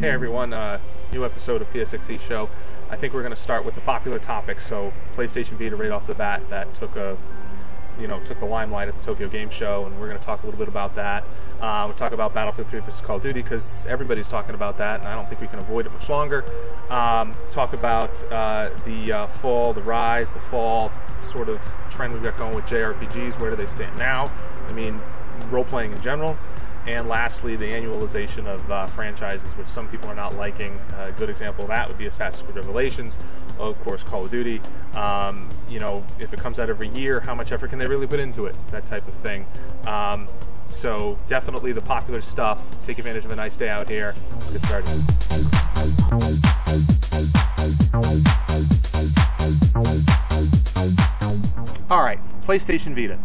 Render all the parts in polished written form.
Hey everyone, new episode of PSX Show. I think we're going to start with the popular topic. So PlayStation Vita right off the bat, that took the limelight at the Tokyo Game Show, and we're going to talk a little bit about that. We'll talk about Battlefield 3 vs. Call of Duty because everybody's talking about that, and I don't think we can avoid it much longer. Talk about the fall, the rise, the fall sort of trend we've got going with JRPGs. Where do they stand now? I mean, role-playing in general. And lastly, the annualization of franchises, which some people are not liking. A good example of that would be Assassin's Creed Revelations, of course, Call of Duty. If it comes out every year, how much effort can they really put into it? That type of thing. So definitely the popular stuff. Take advantage of a nice day out here. Let's get started. All right, PlayStation Vita.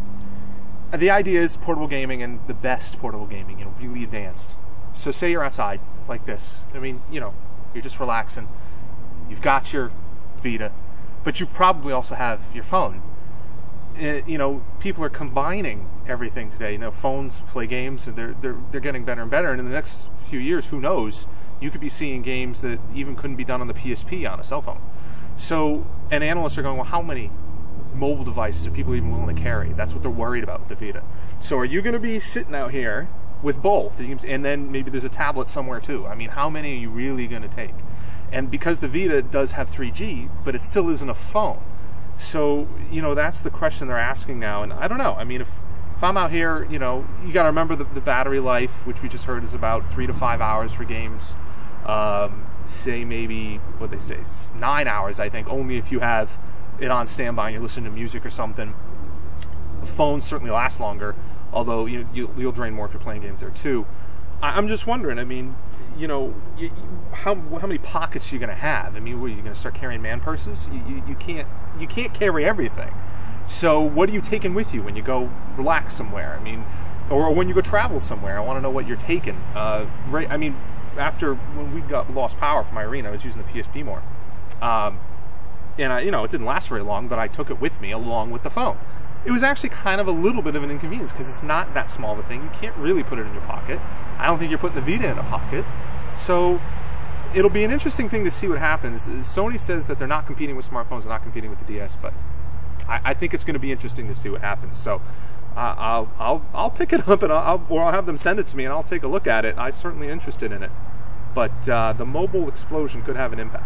The idea is portable gaming, and the best portable gaming, really advanced. So say you're outside, like this. I mean, you're just relaxing. You've got your Vita, but you probably also have your phone. People are combining everything today. Phones play games, and they're getting better and better. And in the next few years, who knows? You could be seeing games that even couldn't be done on the PSP on a cell phone. So, and analysts are going, well, how many mobile devices are people even willing to carry? That's what they're worried about with the Vita. So are you going to be sitting out here with both? And then maybe there's a tablet somewhere too. I mean, how many are you really going to take? And because the Vita does have 3G, but it still isn't a phone. So, that's the question they're asking now. And I don't know. I mean, if I'm out here, you got to remember the battery life, which we just heard is about 3 to 5 hours for games. Say maybe, 9 hours, I think, only if you have it on standby and you're listening to music or something. The phones certainly last longer, although you'll drain more if you're playing games there too. I'm just wondering, I mean, how many pockets are you going to have? I mean, what, are you going to start carrying man purses? You can't carry everything. So what are you taking with you when you go relax somewhere? I mean, or when you go travel somewhere? I want to know what you're taking. I mean, after when we lost power from my arena, I was using the PSP more. And it didn't last very long, but I took it with me along with the phone. It was actually kind of a little bit of an inconvenience because it's not that small of a thing. You can't really put it in your pocket. I don't think you're putting the Vita in a pocket. So it'll be an interesting thing to see what happens. Sony says that they're not competing with smartphones, they're not competing with the DS, but I think it's going to be interesting to see what happens. So I'll pick it up, and I'll have them send it to me, and I'll take a look at it. I'm certainly interested in it. But the mobile explosion could have an impact.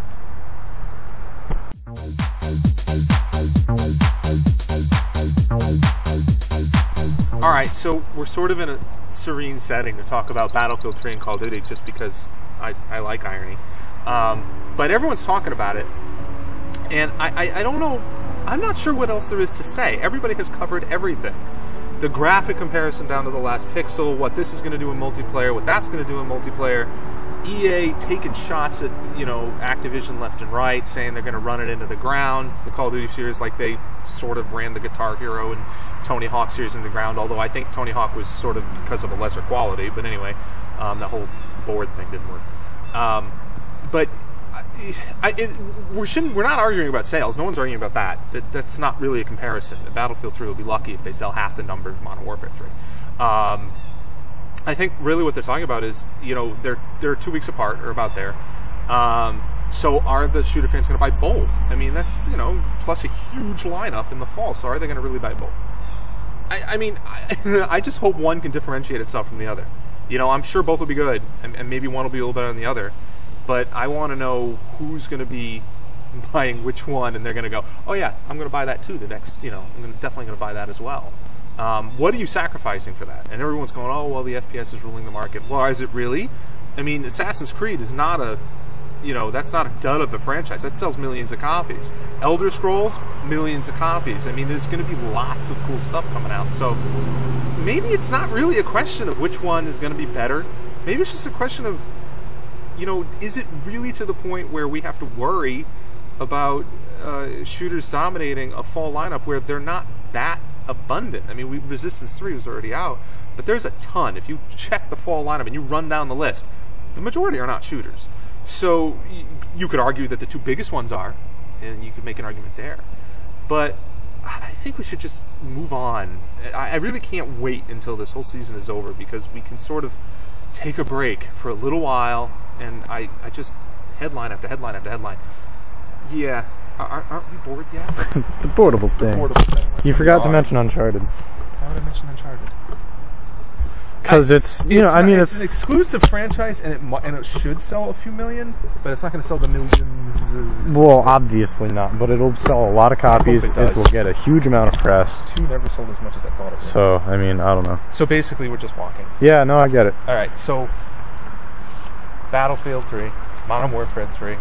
Alright, so we're sort of in a serene setting to talk about Battlefield 3 and Call of Duty just because I like irony. But everyone's talking about it, and I don't know, I'm not sure what else there is to say. Everybody has covered everything. The graphic comparison down to the last pixel, what this is going to do in multiplayer, what that's going to do in multiplayer. EA taking shots at, Activision left and right, saying they're going to run it into the ground. The Call of Duty series, like they sort of ran the Guitar Hero and Tony Hawk series into the ground, although I think Tony Hawk was sort of because of a lesser quality. But anyway, the whole board thing didn't work. But we're not arguing about sales. No one's arguing about that. That's not really a comparison. Battlefield 3 will be lucky if they sell half the number of Modern Warfare 3. I think really what they're talking about is, they're 2 weeks apart or about there. So are the shooter fans going to buy both? I mean, that's, plus a huge lineup in the fall. So are they going to really buy both? I just hope one can differentiate itself from the other. I'm sure both will be good, and maybe one will be a little better than the other. But I want to know who's going to be buying which one, and they're going to go, oh yeah, I'm going to buy that too. The next, I'm definitely going to buy that as well. What are you sacrificing for that? And everyone's going, oh, well, the FPS is ruling the market. Well, is it really? I mean, Assassin's Creed is not that's not a dud of the franchise. That sells millions of copies. Elder Scrolls, millions of copies. I mean, there's going to be lots of cool stuff coming out. So maybe it's not really a question of which one is going to be better. Maybe it's just a question of, is it really to the point where we have to worry about shooters dominating a fall lineup where they're not that abundant? I mean, Resistance 3 was already out, but there's a ton. If you check the fall lineup and you run down the list, the majority are not shooters. So you could argue that the 2 biggest ones are, and you could make an argument there. But I think we should just move on. I really can't wait until this whole season is over, because we can sort of take a break for a little while, and I just headline after headline after headline. Yeah, aren't we bored yet? The portable thing. You forgot to mention Uncharted. Why would I mention Uncharted? Because it's an exclusive franchise, and it should sell a few million, but it's not going to sell the millions. Well, obviously not, but it'll sell a lot of copies. It will get a huge amount of press. 2 never sold as much as I thought it would. So, I mean, I don't know. So basically, we're just walking. Yeah, no, I get it. All right, so Battlefield 3, Modern Warfare 3.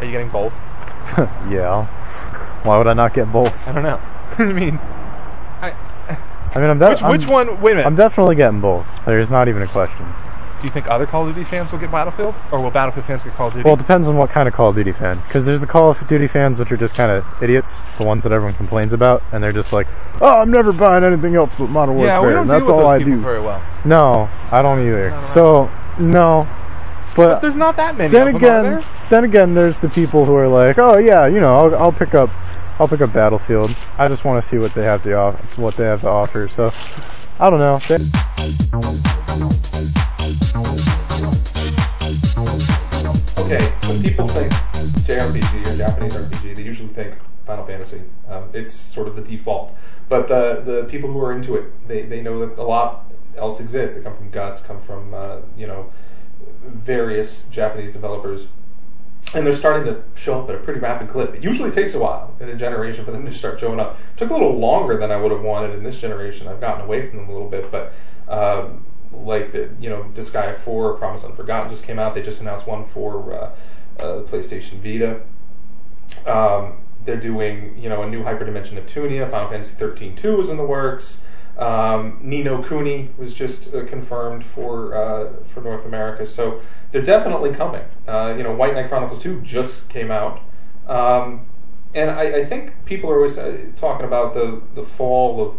Are you getting both? Yeah. Why would I not get both? I don't know. Which one? Wait a minute. I'm definitely getting both. There's not even a question. Do you think other Call of Duty fans will get Battlefield, or will Battlefield fans get Call of Duty? Well, it depends on what kind of Call of Duty fan. Because there's the Call of Duty fans, which are just kind of idiots, the ones that everyone complains about, and they're just like, "Oh, I'm never buying anything else but Modern Warfare." Yeah, we don't that's deal with all those I people do. very well. No, I don't either. So no. But there's not that many. Then again, there's the people who are like, "Oh yeah, I'll pick up Battlefield. I just want to see what they have to offer." So, I don't know. Okay, when people think JRPG or Japanese RPG, they usually think Final Fantasy. It's sort of the default. But the people who are into it, they know that a lot else exists. They come from Gus, come from various Japanese developers, and they're starting to show up at a pretty rapid clip. It usually takes a while in a generation for them to start showing up. It took a little longer than I would have wanted in this generation. I've gotten away from them a little bit, but Disgaea 4, Promise Unforgotten just came out. They just announced one for PlayStation Vita. They're doing a new Hyperdimension Neptunia. Final Fantasy 13-2 is in the works. Ni no Kuni was just confirmed for North America, so they're definitely coming. White Knight Chronicles 2 just came out, and I think people are always talking about the fall of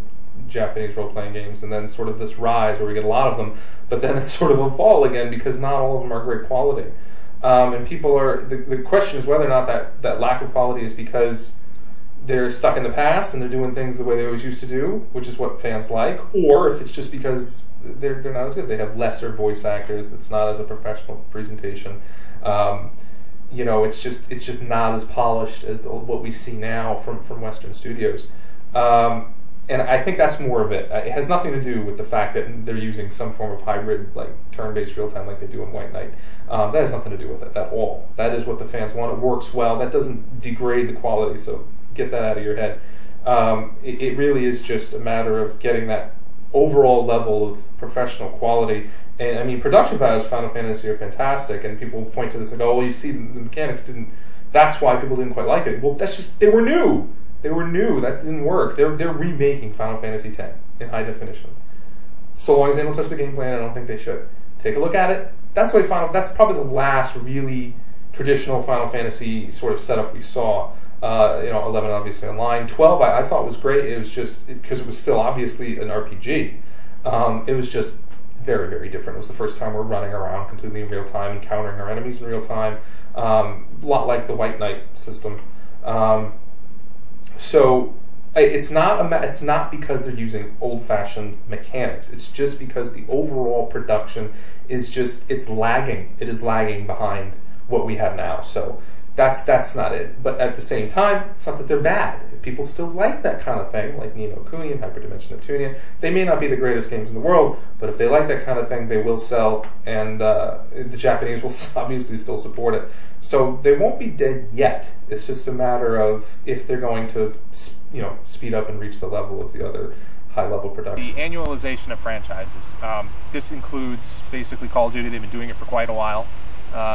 Japanese role-playing games, and then sort of this rise where we get a lot of them, but then it's sort of a fall again because not all of them are great quality. And people are the question is whether or not that lack of quality is because they're stuck in the past and they're doing things the way they always used to do, which is what fans like, or if it's just because they're not as good. They have lesser voice actors. It's not as a professional presentation. It's just not as polished as what we see now from Western studios. And I think that's more of it. It has nothing to do with the fact that they're using some form of hybrid, like turn-based real-time like they do in White Knight. That has nothing to do with it at all. That is what the fans want. It works well. That doesn't degrade the quality, so get that out of your head. It really is just a matter of getting that overall level of professional quality. And I mean, production values of Final Fantasy are fantastic, and people point to this and go, "Well, you see, the mechanics didn't. That's why people didn't quite like it." Well, that's just they were new. They were new. That didn't work. They're remaking Final Fantasy X in high definition. So long as they don't touch the game plan, I don't think they should. Take a look at it. That's probably the last really traditional Final Fantasy sort of setup we saw. 11 obviously online. 12 I thought was great. It was just because it was still obviously an RPG. It was just very, very different. It was the first time we're running around completely in real time, encountering our enemies in real time. A lot like the White Knight system. So it's not because they're using old-fashioned mechanics. It's just because the overall production is it's lagging. It is lagging behind what we have now. So that's not it. But at the same time, it's not that they're bad. If people still like that kind of thing, like Ni no Kuni and Hyperdimension Neptunia, they may not be the greatest games in the world, but if they like that kind of thing, they will sell, and the Japanese will obviously still support it. So they won't be dead yet. It's just a matter of if they're going to, speed up and reach the level of the other high-level productions. The annualization of franchises. This includes basically Call of Duty. They've been doing it for quite a while,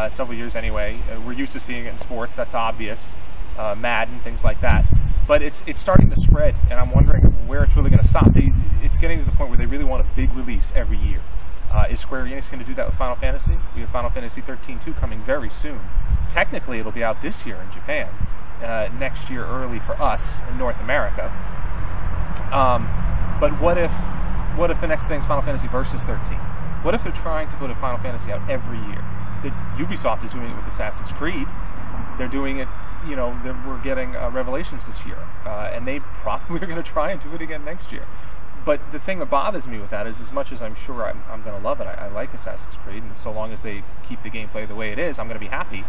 several years anyway. We're used to seeing it in sports. That's obvious. Madden, things like that. But it's starting to spread, and I'm wondering where it's really going to stop. It's getting to the point where they really want a big release every year. Is Square Enix going to do that with Final Fantasy? We have Final Fantasy 13-2 coming very soon. Technically, it'll be out this year in Japan. Next year early for us in North America. But what if the next thing's Final Fantasy Versus 13? What if they're trying to put a Final Fantasy out every year? Ubisoft is doing it with Assassin's Creed. They're doing it, we're getting Revelations this year. And they probably are going to try and do it again next year. But the thing that bothers me with that is, as much as I'm sure I'm going to love it, I like Assassin's Creed, and so long as they keep the gameplay the way it is, I'm going to be happy.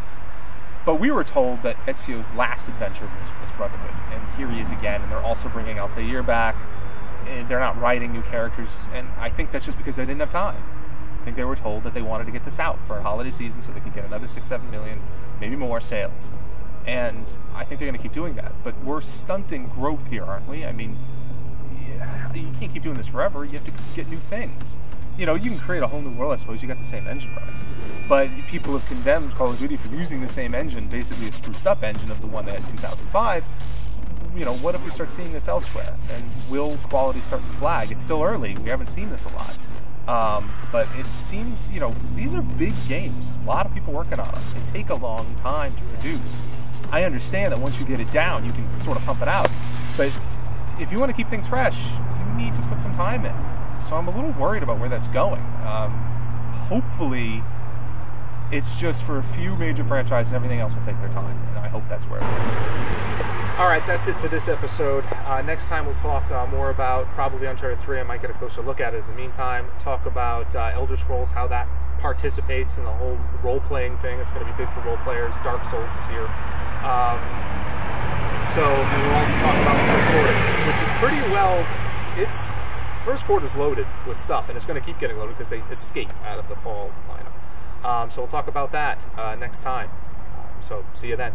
But we were told that Ezio's last adventure was Brotherhood, and here he is again, and they're also bringing Altair back, and they're not writing new characters, and I think that's just because they didn't have time. I think they were told that they wanted to get this out for a holiday season so they could get another 6-7 million, maybe more sales. And I think they're going to keep doing that. But we're stunting growth here, aren't we? I mean, you can't keep doing this forever. You have to get new things. You know, you can create a whole new world, I suppose. You got the same engine running. But people have condemned Call of Duty for using the same engine, basically a spruced up engine of the one they had in 2005. You know, what if we start seeing this elsewhere? And will quality start to flag? It's still early. We haven't seen this a lot. But it seems, you know, these are big games. A lot of people working on them. They take a long time to produce. I understand that once you get it down, you can sort of pump it out. But if you want to keep things fresh, you need to put some time in. So I'm a little worried about where that's going. Hopefully, it's just for a few major franchises, and everything else will take their time. And I hope that's where it will. All right, that's it for this episode. Next time we'll talk more about probably Uncharted 3. I might get a closer look at it. In the meantime, talk about Elder Scrolls, how that participates in the whole role-playing thing. It's going to be big for role players. Dark Souls is here. And we'll also talk about the first quarter, which is pretty well, first quarter's loaded with stuff, and it's going to keep getting loaded because they escape out of the fall lineup. So we'll talk about that next time. So see you then.